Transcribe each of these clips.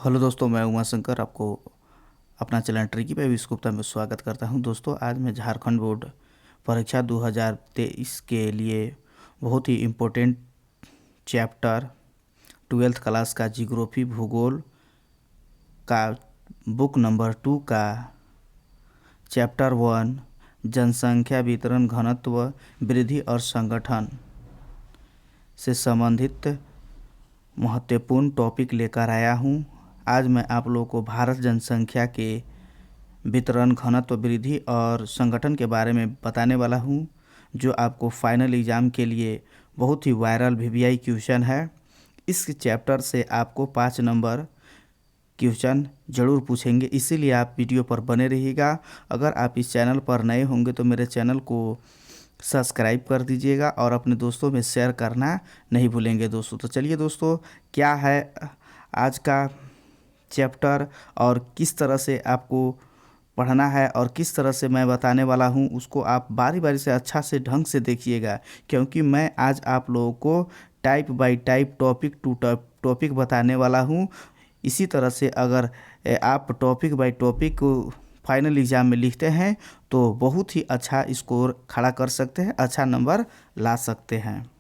Hello दोस्तों, मैं उमा शंकर आपको अपना चैनल ट्रिकी पे गुप्ता में स्वागत करता हूं। दोस्तों, आज मैं झारखंड बोर्ड परीक्षा 2023 के लिए बहुत ही इम्पोर्टेंट चैप्टर 12th क्लास का जियोग्राफी भूगोल का बुक नंबर 2 का चैप्टर 1 जनसंख्या वितरण घनत्व वृद्धि और संगठन से संबंधित महत्वपूर्ण टॉपिक लेकर आया हूं। आज मैं आप लोगों को भारत जनसंख्या के वितरण घनत्व वृद्धि और संगठन के बारे में बताने वाला हूं, जो आपको फाइनल एग्ज़ाम के लिए बहुत ही वायरल वीवीआई क्वेश्चन है। इस चैप्टर से आपको 5 नंबर क्वेश्चन ज़रूर पूछेंगे, इसीलिए आप वीडियो पर बने रहिएगा। अगर आप इस चैनल पर नए होंगे तो मेरे चैनल को सब्सक्राइब कर दीजिएगा और अपने दोस्तों में शेयर करना नहीं भूलेंगे दोस्तों। तो चलिए दोस्तों, क्या है आज का चैप्टर और किस तरह से आपको पढ़ना है और किस तरह से मैं बताने वाला हूं, उसको आप बारी बारी से अच्छा से ढंग से देखिएगा, क्योंकि मैं आज आप लोगों को type by type topic to topic बताने वाला हूं। इसी तरह से अगर आप टॉपिक बाय टॉपिक को फाइनल एग्ज़ाम में लिखते हैं तो बहुत ही अच्छा स्कोर खड़ा कर सकते हैं, अच्छा नंबर ला सकते हैं।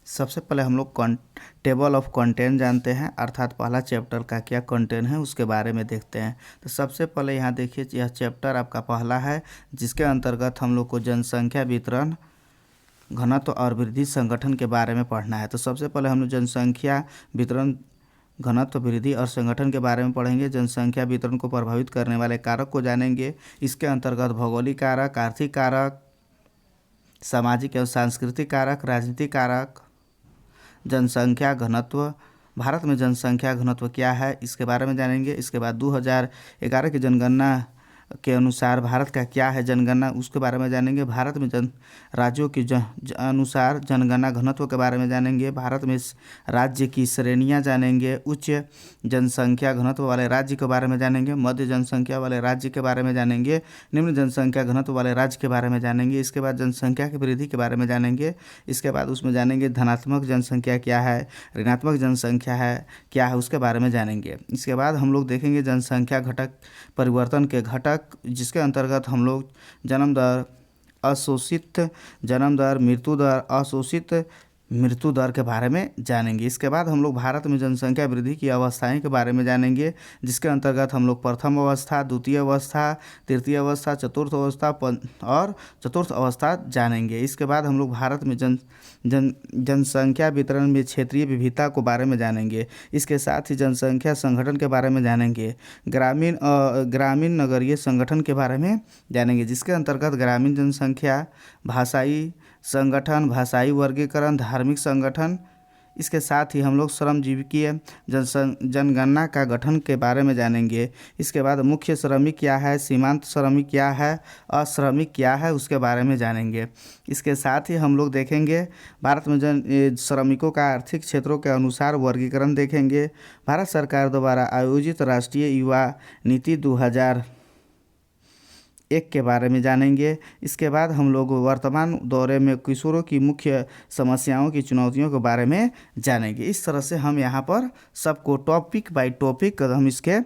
सबसे पहले हम लोग टेबल ऑफ कंटेंट जानते हैं, अर्थात पहला चैप्टर का क्या कंटेंट है उसके बारे में देखते हैं। तो सबसे पहले यहाँ देखिए, यह चैप्टर आपका पहला है, जिसके अंतर्गत हम लोग को जनसंख्या वितरण घनत्व और वृद्धि संगठन के बारे में पढ़ना है। तो सबसे पहले हम लोग जनसंख्या वितरण घनत्व वृद्धि और संगठन के बारे में पढ़ेंगे। जनसंख्या वितरण को प्रभावित करने वाले कारक को जानेंगे। इसके अंतर्गत भौगोलिक कारक, आर्थिक कारक, सामाजिक एवं सांस्कृतिक कारक, राजनीतिक कारक, जनसंख्या घनत्व, भारत में जनसंख्या घनत्व क्या है इसके बारे में जानेंगे। इसके बाद 2011 की जनगणना के अनुसार भारत का क्या है जनगणना, उसके बारे में जानेंगे। भारत में राज्यों की अनुसार जनगणना घनत्व के बारे में जानेंगे। भारत में राज्य की श्रेणियां जानेंगे। उच्च जनसंख्या घनत्व वाले राज्य के बारे में जानेंगे। मध्य जनसंख्या वाले राज्य के बारे में जानेंगे। निम्न जनसंख्या घनत्व वाले राज्य के बारे में जानेंगे। इसके बाद जनसंख्या की वृद्धि के बारे में जानेंगे। इसके बाद उसमें जानेंगे धनात्मक जनसंख्या क्या है, ऋणात्मक जनसंख्या है क्या है, उसके बारे में जानेंगे। इसके बाद हम लोग देखेंगे जनसंख्या घटक परिवर्तन के घटक, जिसके अंतर्गत हम लोग जन्म दर, अशोषित जन्म दर, मृत्यु दर, अशोषित मृत्यु दर के बारे में जानेंगे। इसके बाद हम लोग भारत में जनसंख्या वृद्धि की अवस्थाएं के बारे में जानेंगे, जिसके अंतर्गत हम लोग प्रथम अवस्था, द्वितीय अवस्था, तृतीय अवस्था, चतुर्थ अवस्था और चतुर्थ अवस्था जानेंगे। इसके बाद हम लोग भारत में जनसंख्या वितरण में क्षेत्रीय विविधता को बारे में जानेंगे। इसके साथ ही जनसंख्या संगठन के बारे में जानेंगे। ग्रामीण नगरीय संगठन के बारे में जानेंगे, जिसके अंतर्गत ग्रामीण जनसंख्या, भाषाई संगठन, भाषाई वर्गीकरण, धार्मिक संगठन। इसके साथ ही हम लोग श्रमजीविकीय जनगणना का गठन के बारे में जानेंगे। इसके बाद मुख्य श्रमिक क्या है, सीमांत श्रमिक क्या है, अश्रमिक क्या है, उसके बारे में जानेंगे। इसके साथ ही हम लोग देखेंगे भारत में श्रमिकों का आर्थिक क्षेत्रों के अनुसार वर्गीकरण देखेंगे। भारत सरकार द्वारा आयोजित राष्ट्रीय युवा नीति 2001 के बारे में जानेंगे। इसके बाद हम लोग वर्तमान दौरे में किशोरों की मुख्य समस्याओं की चुनौतियों के बारे में जानेंगे। इस तरह से हम यहाँ पर सबको टॉपिक बाय टॉपिक हम इसके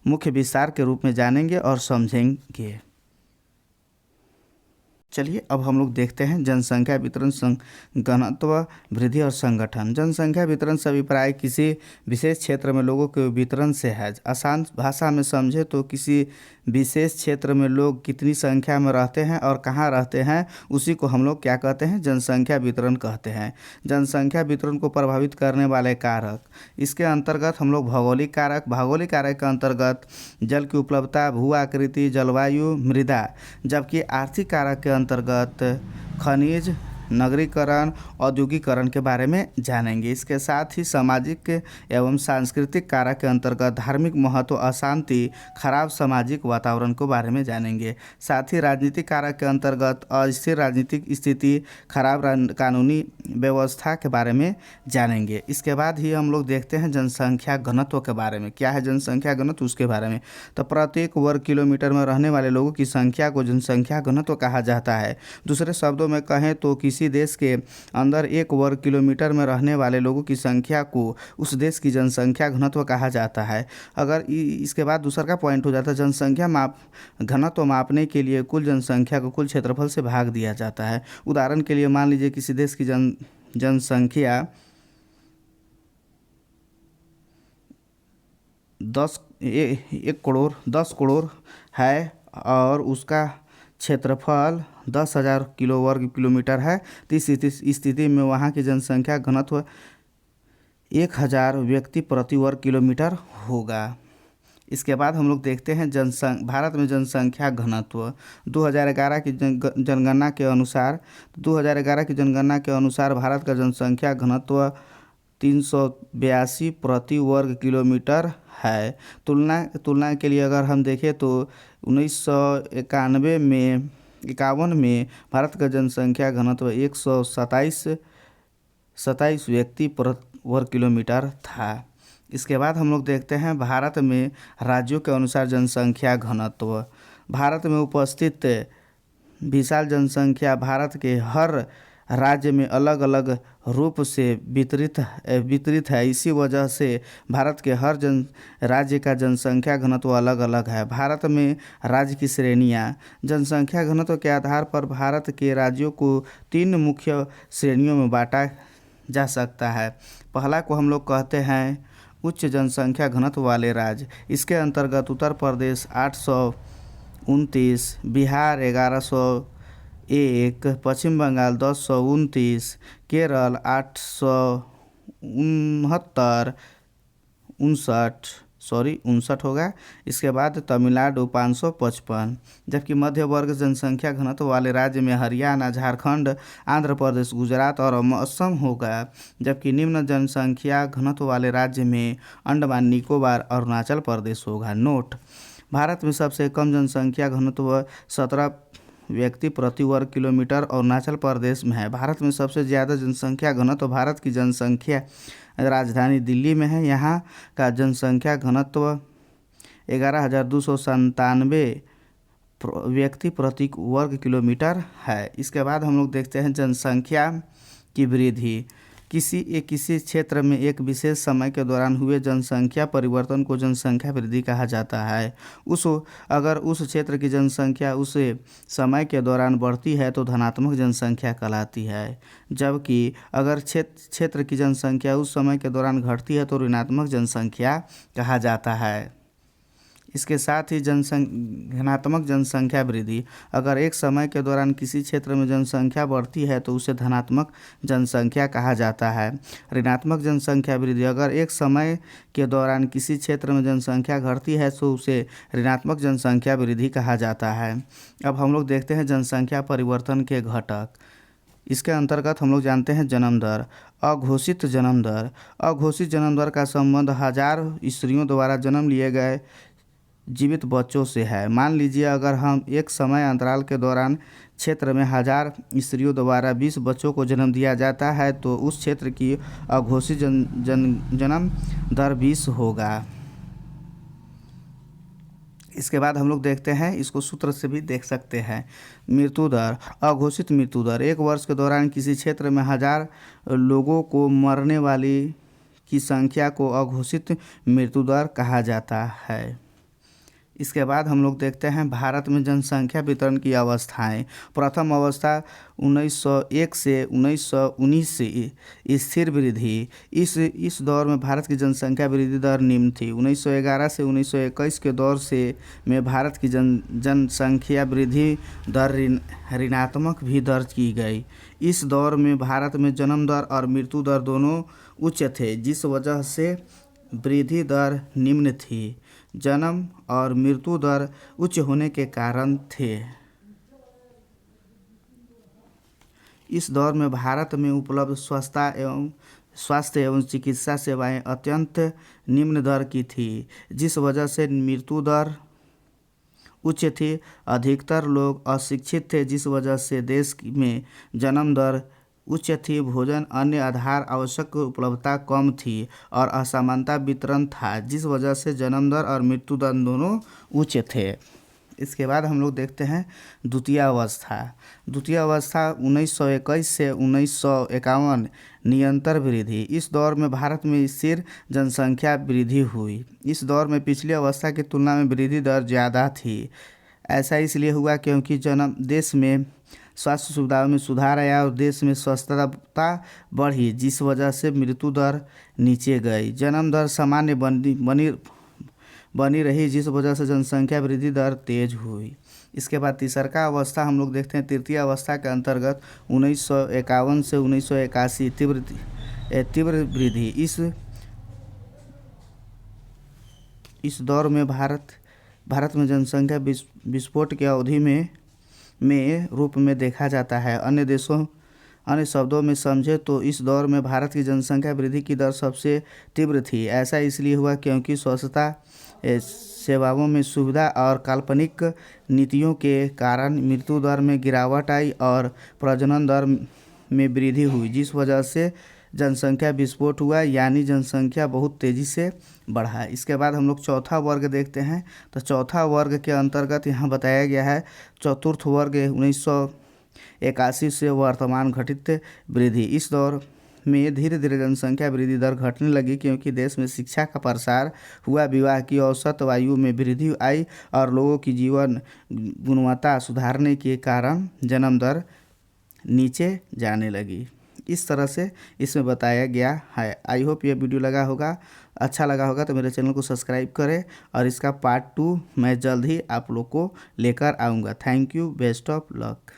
मुख्य विस्तार के रूप में जानेंगे और समझेंगे। चलिए अब हम लोग देखते हैं जनसंख्या वितरण घनत्व वृद्धि और संगठन। जनसंख्या वितरण सभी प्राय किसी विशेष क्षेत्र में लोगों के वितरण से है। आसान भाषा में समझे तो किसी विशेष क्षेत्र में लोग कितनी संख्या में रहते हैं और कहाँ रहते हैं, उसी को हम लोग क्या कहते हैं, जनसंख्या वितरण कहते हैं। जनसंख्या वितरण को प्रभावित करने वाले कारक, इसके अंतर्गत हम लोग भौगोलिक कारक, भौगोलिक कारक के अंतर्गत जल की उपलब्धता, भू आकृति, जलवायु, मृदा। जबकि आर्थिक कारक के अंतर्गत खनिज, नगरीकरण, औद्योगिकरण के बारे में जानेंगे। इसके साथ ही सामाजिक एवं सांस्कृतिक कारक के अंतर्गत धार्मिक महत्व, अशांति, खराब सामाजिक वातावरण के बारे में जानेंगे। साथ ही राजनीतिक कारक के अंतर्गत अस्थिर राजनीतिक स्थिति, खराब कानूनी व्यवस्था के बारे में जानेंगे। इसके बाद ही हम लोग देखते हैं जनसंख्या घनत्व के बारे में। क्या है जनसंख्या घनत्व, उसके बारे में। तो प्रत्येक वर्ग किलोमीटर में रहने वाले लोगों की संख्या को जनसंख्या घनत्व कहा जाता है। दूसरे शब्दों में कहें तो किसी किसी देश के अंदर 1 वर्ग किलोमीटर में रहने वाले लोगों की संख्या को उस देश की जनसंख्या घनत्व कहा जाता है। अगर इसके बाद दूसरा का पॉइंट हो जाता है, जनसंख्या घनत्व मापने के लिए कुल जनसंख्या को कुल क्षेत्रफल से भाग दिया जाता है। उदाहरण के लिए मान लीजिए किसी देश की जनसंख्या 10 करोड़ है और उसका क्षेत्रफल 10,000 किलो वर्ग किलोमीटर है, तो इस स्थिति में वहाँ की जनसंख्या घनत्व 1,000 व्यक्ति प्रति वर्ग किलोमीटर होगा। इसके बाद हम लोग देखते हैं भारत में जनसंख्या घनत्व 2011 की जनगणना के अनुसार भारत का जनसंख्या घनत्व 382 प्रति वर्ग किलोमीटर है। तुलना के लिए अगर हम देखें तो 1951 में भारत का जनसंख्या घनत्व 127 व्यक्ति प्रति वर्ग किलोमीटर था। इसके बाद हम लोग देखते हैं भारत में राज्यों के अनुसार जनसंख्या घनत्व। भारत में उपस्थित विशाल जनसंख्या भारत के हर राज्य में अलग अलग रूप से वितरित है। इसी वजह से भारत के हर राज्य का जनसंख्या घनत्व अलग अलग है। भारत में राज्य की श्रेणियाँ। जनसंख्या घनत्व के आधार पर भारत के राज्यों को 3 मुख्य श्रेणियों में बांटा जा सकता है। पहला को हम लोग कहते हैं उच्च जनसंख्या घनत्व वाले राज्य। इसके अंतर्गत उत्तर प्रदेश 829, बिहार 1101, पश्चिम बंगाल 1029, केरल 869 होगा। इसके बाद तमिलनाडु 555, जबकि मध्य वर्ग जनसंख्या घनत्व वाले राज्य में हरियाणा, झारखंड, आंध्र प्रदेश, गुजरात और असम होगा। जबकि निम्न जनसंख्या घनत्व वाले राज्य में अंडमान निकोबार, अरुणाचल प्रदेश होगा। नोट: भारत में सबसे कम जनसंख्या घनत्व 17 व्यक्ति प्रति वर्ग किलोमीटर अरुणाचल प्रदेश में है। भारत में सबसे ज़्यादा जनसंख्या घनत्व भारत की जनसंख्या राजधानी दिल्ली में है। यहाँ का जनसंख्या घनत्व 11,297 व्यक्ति प्रति वर्ग किलोमीटर है। इसके बाद हम लोग देखते हैं जनसंख्या की वृद्धि। किसी क्षेत्र में एक विशेष समय के दौरान हुए जनसंख्या परिवर्तन को जनसंख्या वृद्धि कहा जाता है। अगर उस क्षेत्र की जनसंख्या उस समय के दौरान बढ़ती है तो धनात्मक जनसंख्या कहलाती है, जबकि अगर क्षेत्र की जनसंख्या उस समय के दौरान घटती है तो ऋणात्मक जनसंख्या कहा जाता है। इसके साथ ही धनात्मक जनसंख्या वृद्धि। अगर एक समय के दौरान किसी क्षेत्र में जनसंख्या बढ़ती है तो उसे धनात्मक जनसंख्या कहा जाता है। ऋणात्मक जनसंख्या वृद्धि। अगर एक समय के दौरान किसी क्षेत्र में जनसंख्या घटती है तो उसे ऋणात्मक जनसंख्या वृद्धि कहा जाता है। अब हम लोग देखते हैं जनसंख्या परिवर्तन के घटक। इसके अंतर्गत हम लोग जानते हैं जन्म दर। अघोषित जन्म दर का संबंध 1000 स्त्रियों द्वारा जन्म लिए गए जीवित बच्चों से है। मान लीजिए अगर हम एक समय अंतराल के दौरान क्षेत्र में 1000 स्त्रियों द्वारा 20 बच्चों को जन्म दिया जाता है तो उस क्षेत्र की अघोषित जन्म दर 20 होगा। इसके बाद हम लोग देखते हैं, इसको सूत्र से भी देख सकते हैं, मृत्यु दर। अघोषित मृत्यु दर। 1 वर्ष के दौरान किसी क्षेत्र में 1000 लोगों को मरने वाली की संख्या को अघोषित मृत्यु दर कहा जाता है। इसके बाद हम लोग देखते हैं भारत में जनसंख्या वितरण की अवस्थाएं। प्रथम अवस्था 1901 से 1919 से स्थिर वृद्धि। इस दौर में भारत की जनसंख्या वृद्धि दर निम्न थी। 1911 से 1921 के दौर में भारत की जनसंख्या वृद्धि दर ऋणात्मक भी दर्ज की गई। इस दौर में भारत में जन्म दर और मृत्यु दर दोनों उच्च थे, जिस वजह से वृद्धि दर निम्न थी। जन्म और मृत्यु दर उच्च होने के कारण थे। इस दौर में भारत में उपलब्ध स्वास्थ्य एवं चिकित्सा सेवाएं अत्यंत निम्न दर की थी, जिस वजह से मृत्यु दर उच्च थी। अधिकतर लोग अशिक्षित थे, जिस वजह से देश में जन्म दर उच्च थी। भोजन अन्य आधार आवश्यक उपलब्धता कम थी और असमानता वितरण था, जिस वजह से जन्म दर और मृत्यु दर दोनों उच्च थे। इसके बाद हम लोग देखते हैं द्वितीय अवस्था। द्वितीय अवस्था 1921 से 1951 निरंतर वृद्धि। इस दौर में भारत में स्थिर जनसंख्या वृद्धि हुई। इस दौर में पिछली अवस्था की तुलना में वृद्धि दर ज़्यादा थी। ऐसा इसलिए हुआ क्योंकि देश में स्वास्थ्य सुविधाओं में सुधार आया और देश में स्वस्थता बढ़ी, जिस वजह से मृत्यु दर नीचे गई। जन्म दर सामान्य बनी रही, जिस वजह से जनसंख्या वृद्धि दर तेज हुई। इसके बाद तीसरा अवस्था हम लोग देखते हैं। तृतीय अवस्था के अंतर्गत 1951 से 1981 तीव्र वृद्धि। इस दौर में भारत में जनसंख्या विस्फोट की अवधि में रूप में देखा जाता है। अन्य शब्दों में समझे तो इस दौर में भारत की जनसंख्या वृद्धि की दर सबसे तीव्र थी। ऐसा इसलिए हुआ क्योंकि स्वच्छता सेवाओं में सुविधा और काल्पनिक नीतियों के कारण मृत्यु दर में गिरावट आई और प्रजनन दर में वृद्धि हुई, जिस वजह से जनसंख्या विस्फोट हुआ, यानी जनसंख्या बहुत तेज़ी से बढ़ा। इसके बाद हम लोग चौथा वर्ग देखते हैं। तो चौथा वर्ग के अंतर्गत यहाँ बताया गया है चतुर्थ वर्ग 1981 से वर्तमान घटित वृद्धि। इस दौर में धीरे धीरे जनसंख्या वृद्धि दर घटने लगी क्योंकि देश में शिक्षा का प्रसार हुआ, विवाह की औसत आयु में वृद्धि आई और लोगों की जीवन गुणवत्ता सुधारने के कारण जन्म दर नीचे जाने लगी। इस तरह से इसमें बताया गया है। आई होप ये वीडियो अच्छा लगा होगा तो मेरे चैनल को सब्सक्राइब करें और इसका पार्ट 2 मैं जल्द ही आप लोग को लेकर आऊँगा। Thank you, best of luck.